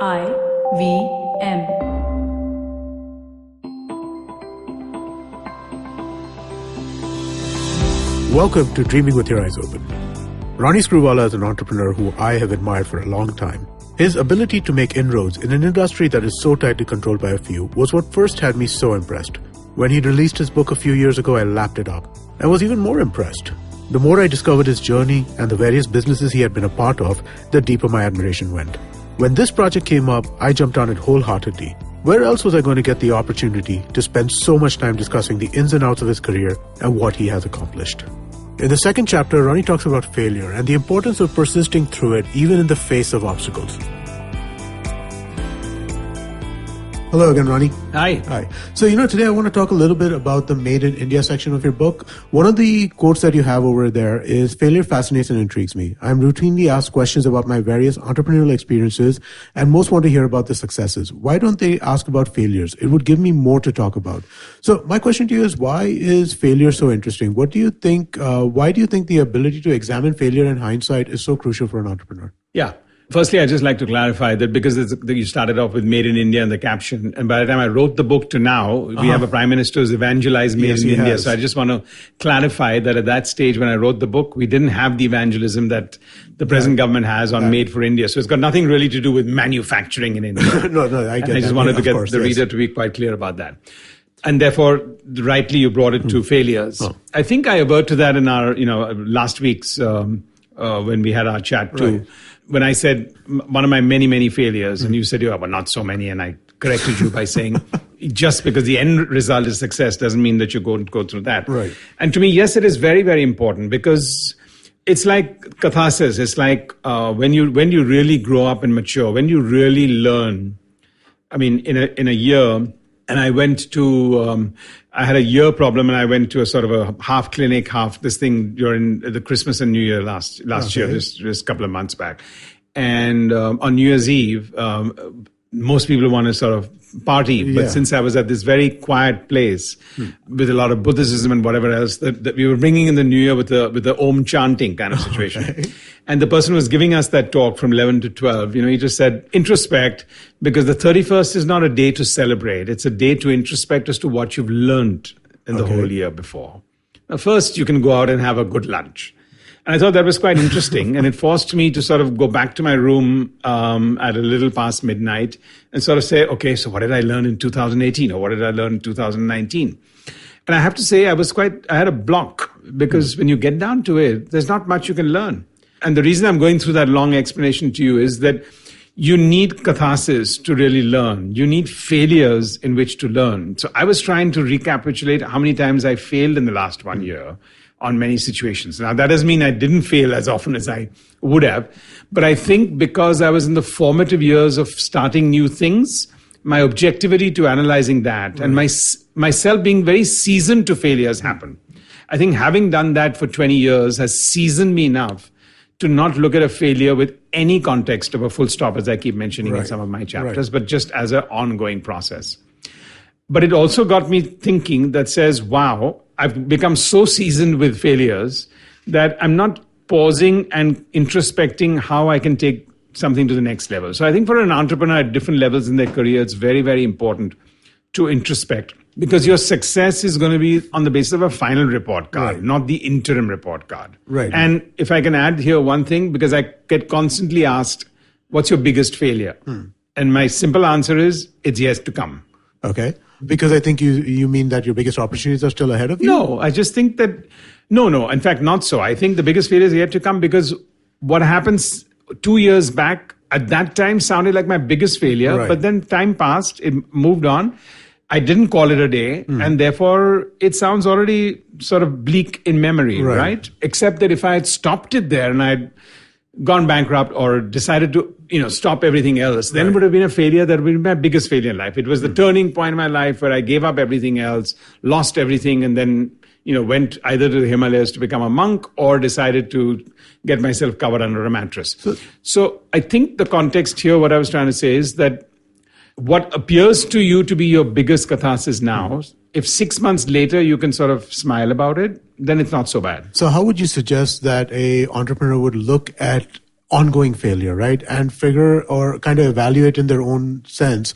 IVM. Welcome to Dreaming with Your Eyes Open. Ronnie Screwvala is an entrepreneur who I have admired for a long time. His ability to make inroads in an industry that is so tightly controlled by a few was what first had me so impressed. When he released his book a few years ago, I lapped it up and was even more impressed. The more I discovered his journey and the various businesses he had been a part of, the deeper my admiration went. When this project came up, I jumped on it wholeheartedly. Where else was I going to get the opportunity to spend so much time discussing the ins and outs of his career and what he has accomplished? In the second chapter, Ronnie talks about failure and the importance of persisting through it even in the face of obstacles. Hello again, Ronnie. Hi. Hi. So, today I want to talk a little bit about the Made in India section of your book. One of the quotes that you have over there is, "Failure fascinates and intrigues me. I'm routinely asked questions about my various entrepreneurial experiences and most want to hear about the successes. Why don't they ask about failures? It would give me more to talk about." So my question to you is, why is failure so interesting? What do you think, why do you think the ability to examine failure in hindsight is so crucial for an entrepreneur? Yeah. Firstly, I'd just like to clarify that because you started off with Made in India in the caption, and by the time I wrote the book to now, we have a Prime Minister who's evangelized Made in India. So I just want to clarify that at that stage when I wrote the book, we didn't have the evangelism that the present government has on Made for India. So it's got nothing really to do with manufacturing in India. No, I get that. I just wanted to get the reader to be quite clear about that. And therefore, rightly, you brought it to failures. I think I averted to that in our, last week's, when we had our chat too. Right. When I said one of my many, many failures, and you said, but not so many, and I corrected you by saying, just because the end result is success doesn't mean that you go through that. Right. And to me, yes, it is very, very important because it's like catharsis. It's like when you really grow up and mature, when you really learn. I mean, in a year, and I went to, I had a year problem and I went to a sort of a half clinic, half this thing during the Christmas and New Year last year, just a couple of months back. And on New Year's Eve, most people want to sort of party. But since I was at this very quiet place with a lot of Buddhism and whatever else, that we were bringing in the New Year with the Om chanting kind of situation. Okay. And the person who was giving us that talk from 11 to 12, he just said, introspect, because the 31st is not a day to celebrate. It's a day to introspect as to what you've learned in the whole year before. Now, first, you can go out and have a good lunch. And I thought that was quite interesting. And it forced me to sort of go back to my room at a little past midnight and sort of say, okay, so what did I learn in 2018? Or what did I learn in 2019? And I have to say, I had a block because when you get down to it, there's not much you can learn. And the reason I'm going through that long explanation to you is that you need catharsis to really learn. You need failures in which to learn. So I was trying to recapitulate how many times I failed in the last 1 year on many situations. Now, that doesn't mean I didn't fail as often as I would have. But I think because I was in the formative years of starting new things, my objectivity to analyzing that and myself being very seasoned to failures happen. I think having done that for 20 years has seasoned me enough to not look at a failure with any context of a full stop, as I keep mentioning in some of my chapters, but just as an ongoing process. But it also got me thinking that says, wow, I've become so seasoned with failures that I'm not pausing and introspecting how I can take something to the next level. So I think for an entrepreneur at different levels in their career, it's very, very important to introspect because your success is going to be on the basis of a final report card, not the interim report card. Right. And if I can add here one thing, because I get constantly asked, what's your biggest failure? And my simple answer is, it's yet to come. Okay. Because I think you mean that your biggest opportunities are still ahead of you? No, I just think that, no, in fact, not so. I think the biggest failure is yet to come because what happens 2 years back at that time sounded like my biggest failure, but then time passed, it moved on. I didn't call it a day, and therefore it sounds already sort of bleak in memory, right? Except that if I had stopped it there and I'd gone bankrupt or decided to, stop everything else, then it would have been a failure that would be my biggest failure in life. It was the turning point in my life where I gave up everything else, lost everything, and then, went either to the Himalayas to become a monk or decided to get myself covered under a mattress. So I think the context here, what I was trying to say is that what appears to you to be your biggest catharsis now, if 6 months later you can sort of smile about it, then it's not so bad. So how would you suggest that a entrepreneur would look at ongoing failure, right? And figure or kind of evaluate in their own sense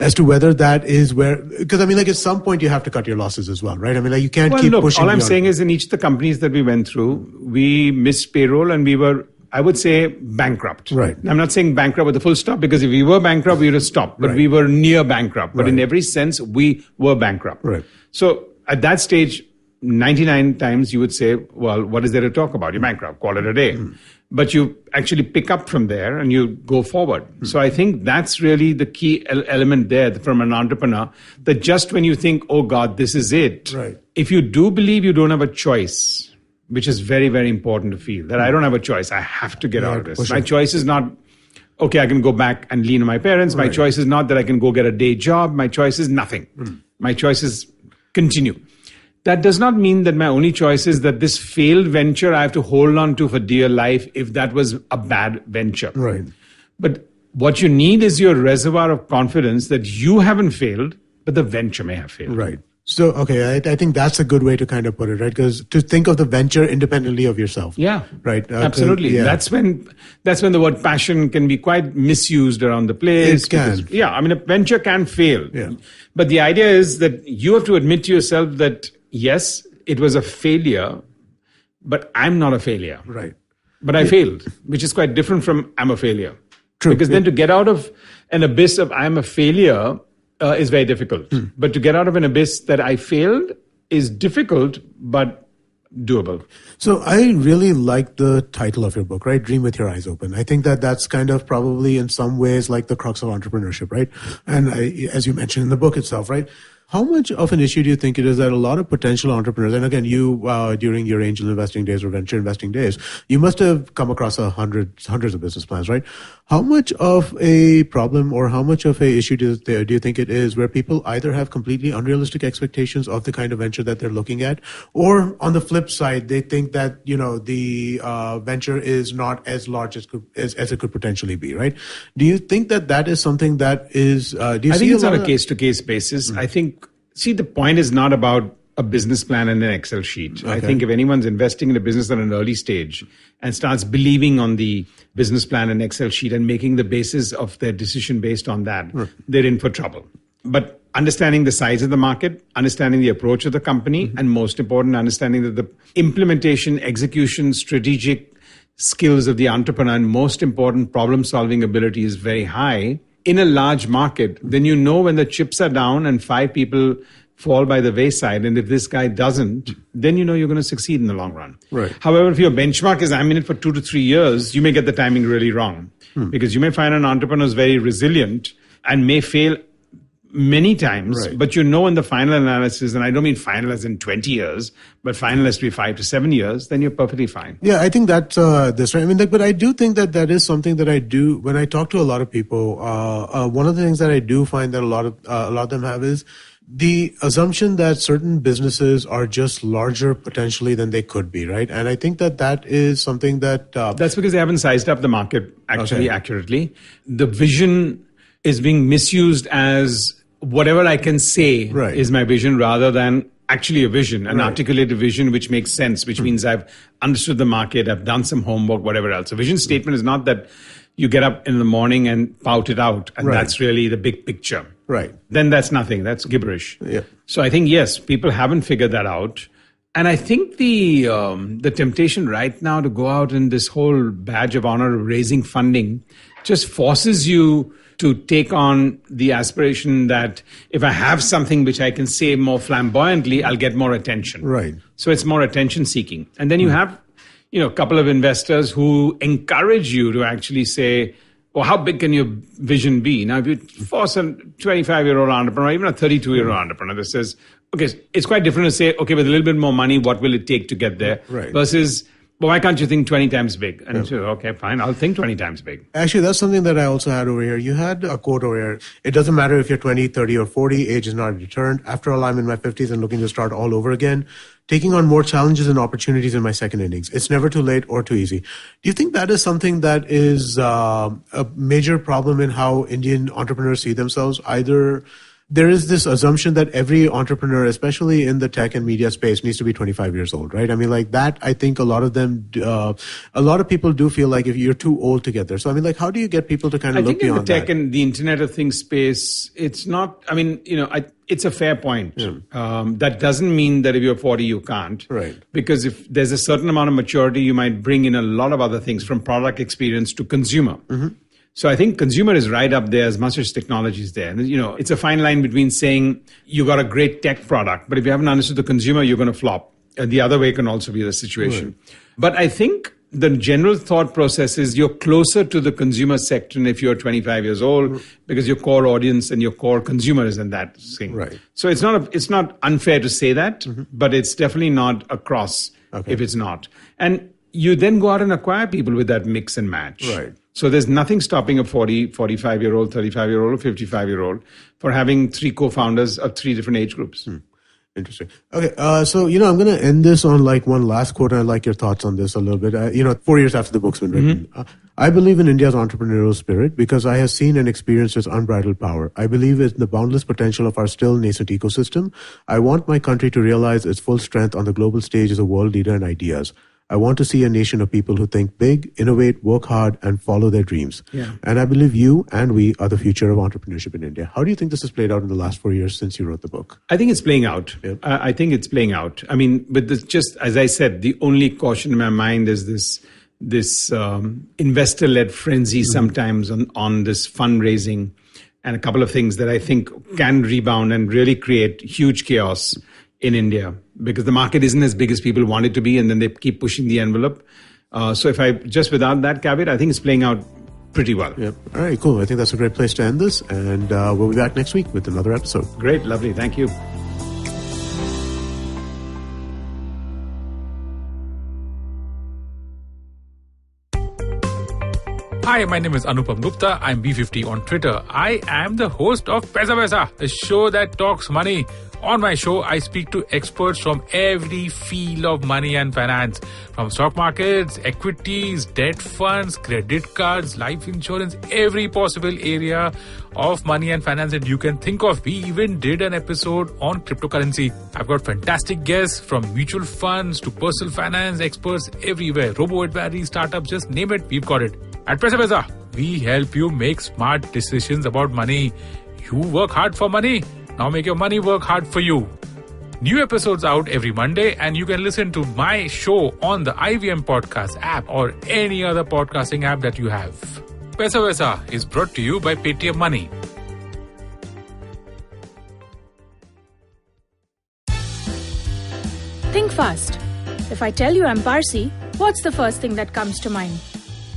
as to whether that is where, because I mean, like at some point you have to cut your losses as well, right? I mean, like you can't keep pushing. All I'm saying is in each of the companies that we went through, we missed payroll and we were, I would say, bankrupt. Right. I'm not saying bankrupt with a full stop, because if we were bankrupt, we would have stopped, but we were near bankrupt. But in every sense, we were bankrupt. Right. So at that stage, 99 times you would say, well, what is there to talk about? You're bankrupt, call it a day. But you actually pick up from there and you go forward. So I think that's really the key element there from an entrepreneur, that just when you think, oh God, this is it. Right. If you do believe you don't have a choice, which is very, very important to feel, that I don't have a choice, I have to get out of this. My choice is not, okay, I can go back and lean on my parents. My choice is not that I can go get a day job. My choice is nothing. My choice is continue. That does not mean that my only choice is that this failed venture I have to hold on to for dear life if that was a bad venture. Right. But what you need is your reservoir of confidence that you haven't failed, but the venture may have failed. Right. So, okay, I think that's a good way to kind of put it, right? Because to think of the venture independently of yourself. Yeah. Right. Absolutely. That's when the word passion can be quite misused around the place. It can. Because, a venture can fail. Yeah. But the idea is that you have to admit to yourself that, yes, it was a failure, but I'm not a failure. Right. But I failed, which is quite different from I'm a failure. True. Because then to get out of an abyss of I'm a failure is very difficult. But to get out of an abyss that I failed is difficult, but doable. So I really like the title of your book, right? Dream with Your Eyes Open. I think that that's kind of probably in some ways like the crux of entrepreneurship, right? And as you mentioned in the book itself, right? How much of an issue do you think it is that a lot of potential entrepreneurs, and again, you, during your angel investing days or venture investing days, you must have come across hundreds of business plans, right? How much of a problem or how much of a issue do you think it is where people either have completely unrealistic expectations of the kind of venture that they're looking at, or on the flip side, they think that, the venture is not as large as it could potentially be, right? Do you think that is something that is, I think it's on a case-to-case basis. I think, the point is not about a business plan and an Excel sheet. Okay. I think if anyone's investing in a business at an early stage and starts believing on the business plan and Excel sheet and making the basis of their decision based on that, they're in for trouble. But understanding the size of the market, understanding the approach of the company, and most important, understanding that the implementation, execution, strategic skills of the entrepreneur and most important problem-solving ability is very high in a large market, then you know when the chips are down and 5 people fall by the wayside, and if this guy doesn't, then you know you're going to succeed in the long run. Right. However, if your benchmark is I'm in it for 2 to 3 years, you may get the timing really wrong. Because you may find an entrepreneur is very resilient and may fail many times, but in the final analysis, and I don't mean final as in 20 years, but final has to be 5 to 7 years, then you're perfectly fine. Yeah, I think that's this, right? I mean, but I do think that is something that I do when I talk to a lot of people. One of the things that I do find that a lot of them have is the assumption that certain businesses are just larger potentially than they could be, right? And I think that is something that that's because they haven't sized up the market accurately. The vision is being misused as whatever I can say is my vision rather than actually a vision, an articulated vision which makes sense, which means I've understood the market, I've done some homework, whatever else. A vision statement is not that you get up in the morning and pout it out, and that's really the big picture. Right. Then that's nothing. That's gibberish. Yeah. So I think, yes, people haven't figured that out. And I think the temptation right now to go out in this whole badge of honor of raising funding just forces you to take on the aspiration that if I have something which I can say more flamboyantly, I'll get more attention. Right. So it's more attention seeking. And then you have, a couple of investors who encourage you to actually say, well, how big can your vision be? Now, if you force a 25-year-old entrepreneur, even a 32-year-old entrepreneur that says, okay, it's quite different to say, okay, with a little bit more money, what will it take to get there? Right. Versus, well, why can't you think 20 times big? And so, okay, fine, I'll think 20 times big. Actually, that's something that I also had over here. You had a quote over here. It doesn't matter if you're 20, 30, or 40. Age is not a deterrent. After all, I'm in my 50s and looking to start all over again, taking on more challenges and opportunities in my second innings. It's never too late or too easy. Do you think that is something that is a major problem in how Indian entrepreneurs see themselves? Either there is this assumption that every entrepreneur, especially in the tech and media space, needs to be 25 years old, right? I mean, like that, I think a lot of people do feel like if you're too old to get there. So, I mean, like, how do you get people to kind of look beyond that? I think in the tech and the Internet of Things space, it's not, I mean, it's a fair point. That doesn't mean that if you're 40, you can't. Right. Because if there's a certain amount of maturity, you might bring in a lot of other things from product experience to consumer. Mm-hmm. So I think consumer is right up there as much as technology is there. And, it's a fine line between saying you got a great tech product, but if you haven't understood the consumer, you're going to flop. And the other way can also be the situation. Right. But I think the general thought process is you're closer to the consumer section if you're 25 years old, because your core audience and your core consumer is in that thing. Right. So it's not unfair to say that, but it's definitely not across if it's not. And you then go out and acquire people with that mix and match. Right. So there's nothing stopping a 40, 45-year-old, 35-year-old, or 55-year-old for having 3 co-founders of 3 different age groups. Interesting. Okay, so, I'm going to end this on like one last quote. I'd like your thoughts on this a little bit. 4 years after the book's been written. I believe in India's entrepreneurial spirit because I have seen and experienced its unbridled power. I believe in the boundless potential of our still nascent ecosystem. I want my country to realize its full strength on the global stage as a world leader in ideas. I want to see a nation of people who think big, innovate, work hard, and follow their dreams. Yeah. And I believe you and we are the future of entrepreneurship in India. How do you think this has played out in the last 4 years since you wrote the book? I think it's playing out. Yeah. I think it's playing out. I mean, but just as I said, the only caution in my mind is this investor-led frenzy sometimes on this fundraising and a couple of things that I think can rebound and really create huge chaos in India, because the market isn't as big as people want it to be, and then they keep pushing the envelope. So without that caveat, I think it's playing out pretty well. Yep. All right, cool. I think that's a great place to end this, and we'll be back next week with another episode. Great, lovely. Thank you. Hi, my name is Anupam Gupta. I'm B50 on Twitter. I am the host of Paisa Vaisa, a show that talks money. On my show, I speak to experts from every field of money and finance, from stock markets, equities, debt funds, credit cards, life insurance, every possible area of money and finance that you can think of. We even did an episode on cryptocurrency. I've got fantastic guests from mutual funds to personal finance experts everywhere. Robo-advisory, startups, just name it, we've got it. At Paisa Vaisa, we help you make smart decisions about money. You work hard for money. Now make your money work hard for you. New episodes out every Monday, and you can listen to my show on the IVM Podcast app or any other podcasting app that you have. Paisa Vaisa is brought to you by Paytm Money. Think fast. If I tell you I'm Parsi, what's the first thing that comes to mind?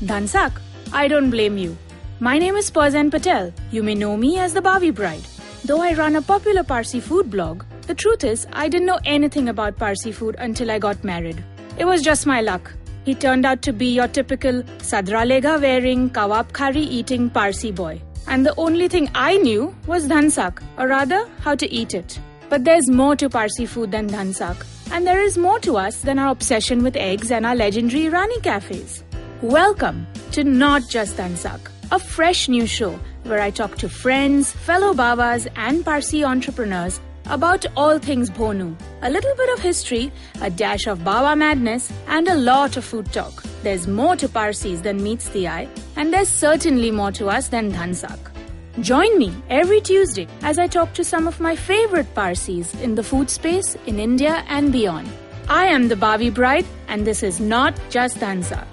Dhansak. I don't blame you. My name is Parzan Patel. You may know me as the Bhavi Bride. Though I run a popular Parsi food blog, the truth is I didn't know anything about Parsi food until I got married. It was just my luck. He turned out to be your typical sadra lega wearing, kawab khari eating Parsi boy. And the only thing I knew was dhansak, or rather, how to eat it. But there's more to Parsi food than dhansak. And there is more to us than our obsession with eggs and our legendary Rani cafes. Welcome to Not Just Dhansak, a fresh new show where I talk to friends, fellow Babas and Parsi entrepreneurs about all things Bhonu. A little bit of history, a dash of Baba madness, and a lot of food talk. There's more to Parsis than meets the eye, and there's certainly more to us than Dhansak. Join me every Tuesday as I talk to some of my favorite Parsis in the food space in India and beyond. I am the Bhavi Bride, and this is Not Just Dhansak.